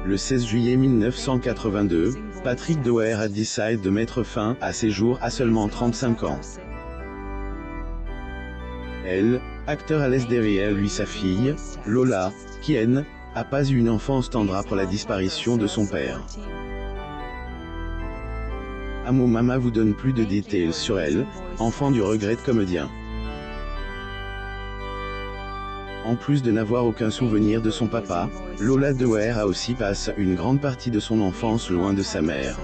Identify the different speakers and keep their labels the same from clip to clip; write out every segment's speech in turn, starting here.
Speaker 1: Le 16 juillet 1982, Patrick Doer a décidé de mettre fin à ses jours à seulement 35 ans. Elle, acteur à l'aise derrière lui sa fille, Lola, qui n'a pas eu une enfance tendre après la disparition de son père. Amo Mama vous donne plus de détails sur elle, enfant du regret de comédien. En plus de n'avoir aucun souvenir de son papa, Lola Doer a aussi passé une grande partie de son enfance loin de sa mère.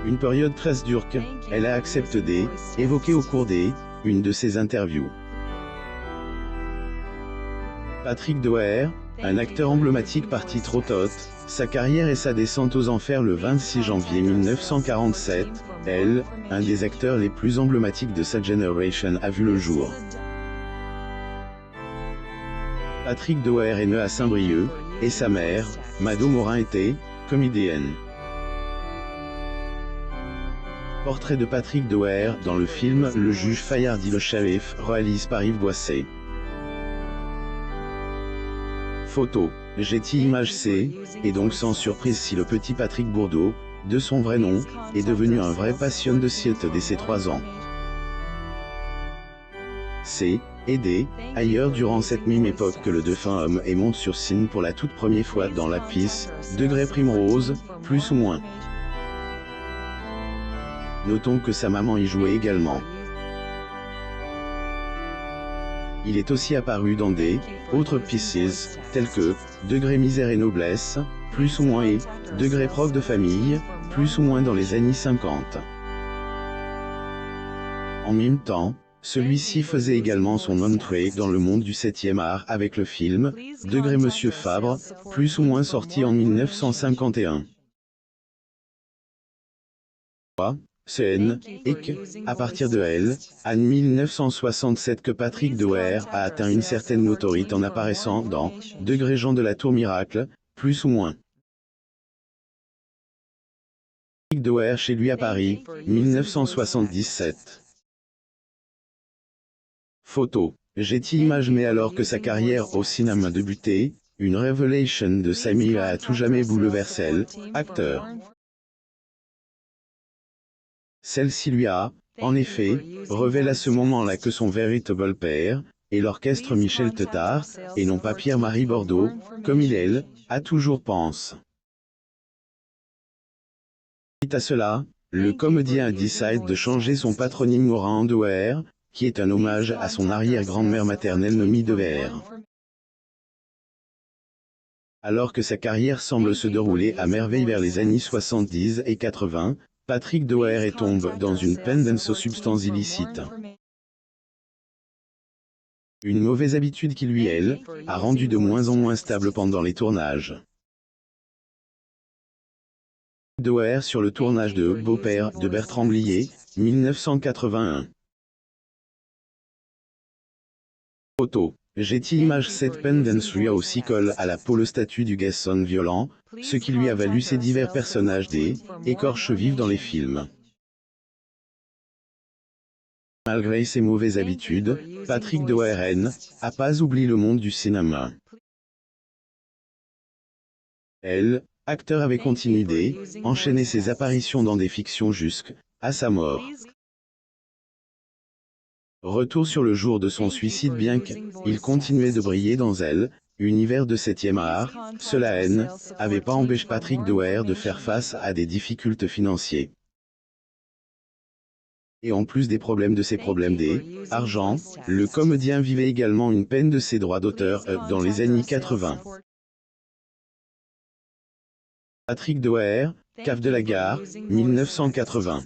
Speaker 1: Une période très dure qu'elle a accepté d'évoquer au cours une de ses interviews. Patrick Doer, un acteur emblématique parti trop tôt, sa carrière et sa descente aux enfers le 26 janvier 1947, un des acteurs les plus emblématiques de sa génération a vu le jour. Patrick Doer est né à Saint-Brieuc, et sa mère, Mado Morin était comédienne. Portrait de Patrick Doer dans le film Le juge Fayard dit le shérif, réalisé par Yves Boisset. Photo, Getty Images C, et donc sans surprise si le petit Patrick Bourdeau, de son vrai nom, est devenu un vrai passionné de cinéma dès ses 3 ans. C'est aidé, ailleurs durant cette même époque que le défunt homme monte sur scène pour la toute première fois dans la pièce, Degré Primrose, plus ou moins. Notons que sa maman y jouait également. Il est aussi apparu dans des autres pieces, telles que Degré Misère et Noblesse, plus ou moins et Degré Prof de famille, plus ou moins dans les années 50. En même temps, celui-ci faisait également son entrée dans le monde du 7e art avec le film Degré Monsieur Fabre, plus ou moins sorti en 1951. C'est à partir de en 1967 que Patrick Doer a atteint une certaine notoriété en apparaissant dans Degré Jean de la Tour Miracle, plus ou moins. Patrick Doer chez lui à Paris, 1977. Photo, Getty Images. Mais alors que sa carrière au cinéma débutait, une révélation de Samy a à tout jamais bouleversé l'acteur. Celle-ci lui a, en effet, révélé à ce moment-là que son véritable père est l'orchestre Michel Tetart, et non pas Pierre-Marie Bordeaux, comme il a toujours pensé. Suite à cela, le comédien a décidé de changer son patronyme Morin en Doer, qui est un hommage à son arrière-grand-mère maternelle nommée Doer. Alors que sa carrière semble se dérouler à merveille vers les années 70 et 80, Patrick Doer tombe dans une dépendance aux substances illicites. Une mauvaise habitude qui lui, a rendu de moins en moins stable pendant les tournages. Doer sur le tournage de Beau-père de Bertrand Blier, 1981. Photo, Getty Images. Cette dépendance lui a aussi collé à la peau le statut du garçon violent, ce qui lui a valu ses divers personnages écorches vifs dans les films. Malgré ses mauvaises habitudes, Patrick Doer n'a pas oublié le monde du cinéma. Acteur avait continué d'enchaîner ses apparitions dans des fictions jusqu'à sa mort. Retour sur le jour de son suicide. Bien qu'il continuait de briller dans l'univers de 7e art, cela n'avait pas empêché Patrick Doer de faire face à des difficultés financières. Et en plus des problèmes de ses problèmes d'argent, le comédien vivait également une peine de ses droits d'auteur dans les années 80. Patrick Doer, Cave de la Gare, 1980.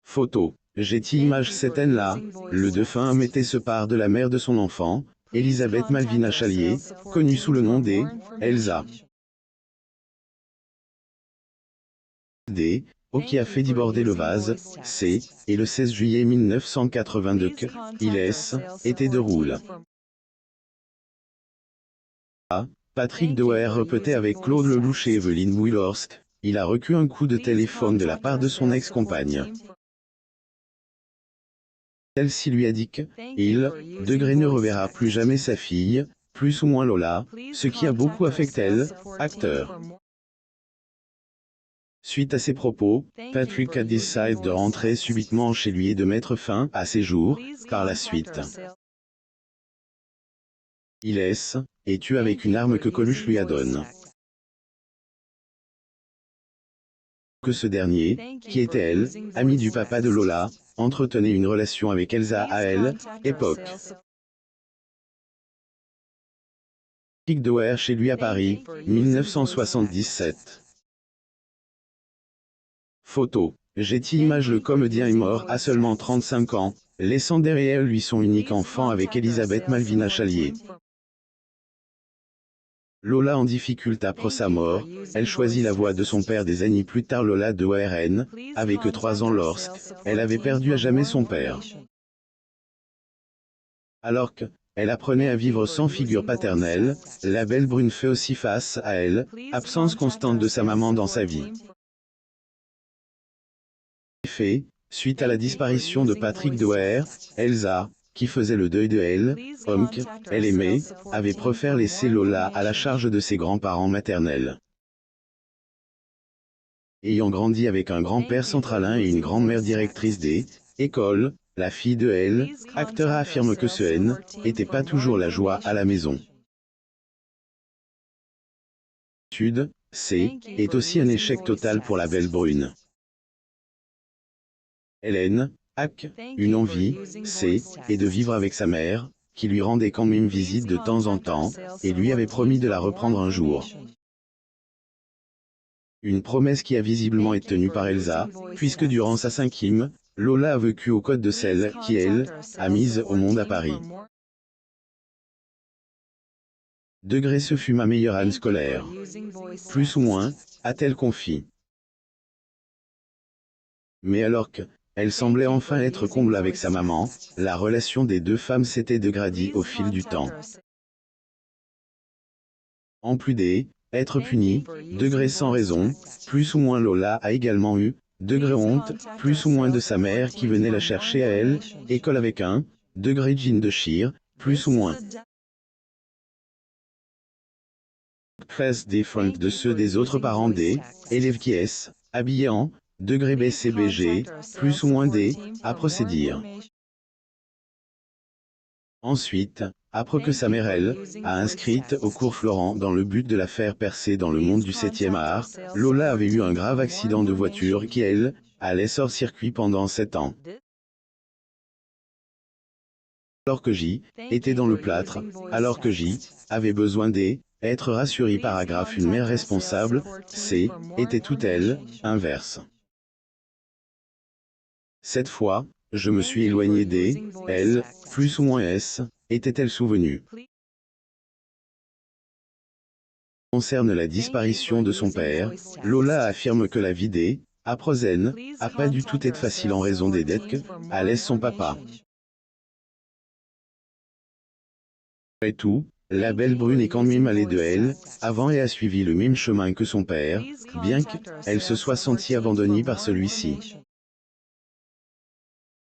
Speaker 1: Photo, Getty Images. Cette année-là, le défunt homme était se part de la mère de son enfant, Elisabeth Malvina Chalier, connue sous le nom d'Elsa. Qui a fait déborder le vase, et le 16 juillet 1982 il était de roule. Patrick Doer répétait avec Claude Lelouch et Evelyne Wheelerst, il a reçu un coup de téléphone de la part de son ex-compagne. Celle-ci lui a dit qu'il ne reverra plus jamais sa fille, plus ou moins Lola, ce qui a beaucoup affecté elle, acteur. Suite à ces propos, Patrick a décidé de rentrer subitement chez lui et de mettre fin à ses jours. Par la suite, il est tué avec une arme que Coluche lui a donnée. Que ce dernier, qui était elle, ami du papa de Lola, entretenait une relation avec Elsa à elle, époque. Patrick Doer chez lui à Paris, 1977. Photo. Getty Images. Le comédien est mort à seulement 35 ans, laissant derrière lui son unique enfant avec Elisabeth Malvina Chalier. Lola en difficulté après sa mort, elle choisit la voie de son père des années plus tard. Lola de ORN, avait que 3 ans lorsqu'elle avait perdu à jamais son père. Alors qu'elle apprenait à vivre sans figure paternelle, la belle brune fait aussi face à elle, absence constante de sa maman dans sa vie. En effet, suite à la disparition de Patrick Doer, Elsa, qui faisait le deuil de elle, homme qu'elle aimait, avait préféré laisser Lola à la charge de ses grands-parents maternels. Ayant grandi avec un grand-père centralin et une grand-mère directrice des écoles, la fille de elle, acteur, affirme que ce n'était pas toujours la joie à la maison. L'étude, est aussi un échec total pour la belle brune. Hélène a une envie, et de vivre avec sa mère, qui lui rendait quand même visite de temps en temps, et lui avait promis de la reprendre un jour. Une promesse qui a visiblement été tenue par Elsa, puisque durant sa 5e, Lola a vécu au code de celle qui, elle, a mise au monde à Paris. Degré. Ce fut ma meilleure année scolaire. Plus ou moins, a-t-elle confié. Mais alors qu'elle semblait enfin être comble avec sa maman, la relation des deux femmes s'était dégradée au fil du temps. En plus d'être punie, degré sans raison, plus ou moins Lola a également eu, degré honte, plus ou moins de sa mère qui venait la chercher à elle, école avec un, degré jean de chire, plus ou moins. Classe different de ceux des autres parents des élèves qui habillés en, degré BCBG, plus ou moins à procédure. Ensuite, après que sa mère elle, a inscrite au cours Florent dans le but de la faire percer dans le monde du 7e art, Lola avait eu un grave accident de voiture qui elle, allait sur circuit pendant 7 ans. Alors que était dans le plâtre, alors que avait besoin être rassurée. Paragraphe. Une mère responsable, était toute elle, inverse. Cette fois, je me suis éloigné elle, plus ou moins était-elle souvenue. Concerne la disparition de son père, Lola affirme que la vie après a pas du tout été facile en raison des dettes qu'a laissé son papa. Et tout, la belle brune est quand même allée de elle, avant et a suivi le même chemin que son père, bien qu'elle se soit sentie abandonnée par celui-ci.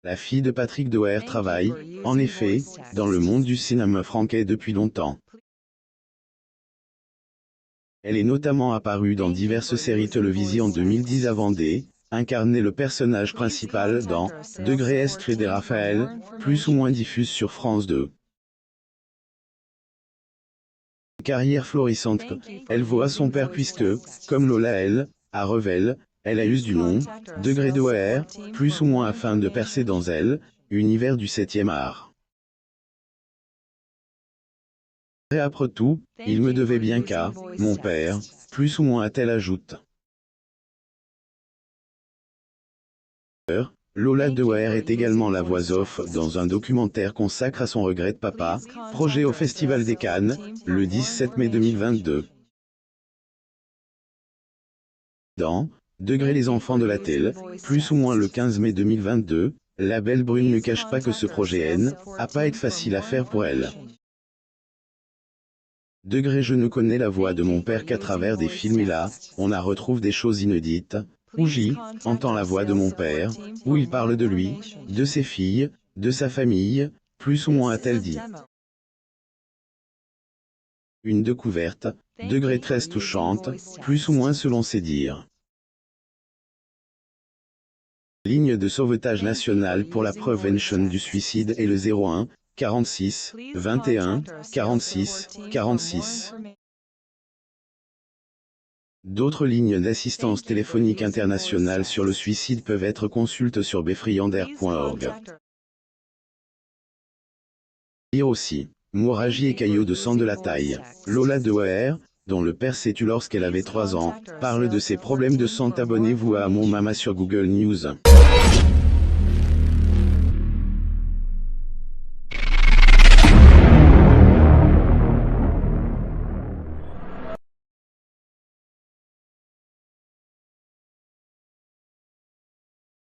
Speaker 1: La fille de Patrick Doer travaille, en effet, dans le monde du cinéma français depuis longtemps. Elle est notamment apparue dans diverses séries télévisées en 2010 avant incarner le personnage principal dans Degré Est de Raphaël, plus ou moins diffuse sur France 2. Carrière florissante, elle voit son père puisque, comme Lola elle, à Revel, elle a eu du nom, Degré Doer, plus ou moins afin de percer dans elle, univers du 7e art. Et après tout, il me devait bien qu'à, mon père, plus ou moins a-t-elle ajoute. Lola Doer est également la voix off dans un documentaire consacré à son regret de papa, projet au Festival des Cannes, le 17 mai 2022. Dans Degré les enfants de la télé, plus ou moins le 15 mai 2022, la belle brune ne cache pas que ce projet a pas été facile à faire pour elle. Degré. Je ne connais la voix de mon père qu'à travers des films et là, on a retrouve des choses inédites, où entend la voix de mon père, où il parle de lui, de ses filles, de sa famille, plus ou moins a-t-elle dit. Une découverte, degré très touchante, plus ou moins selon ses dires. Ligne de sauvetage nationale pour la prévention du suicide et le 01 46 21 46 46. D'autres lignes d'assistance téléphonique internationale sur le suicide peuvent être consultées sur befriander.org. Lire aussi. Hémorragie et caillots de sang de la taille. Lola Dewaer, dont le père s'est tué lorsqu'elle avait 3 ans, parle de ses problèmes de sang. Abonnez-vous à Mon Mama sur Google News.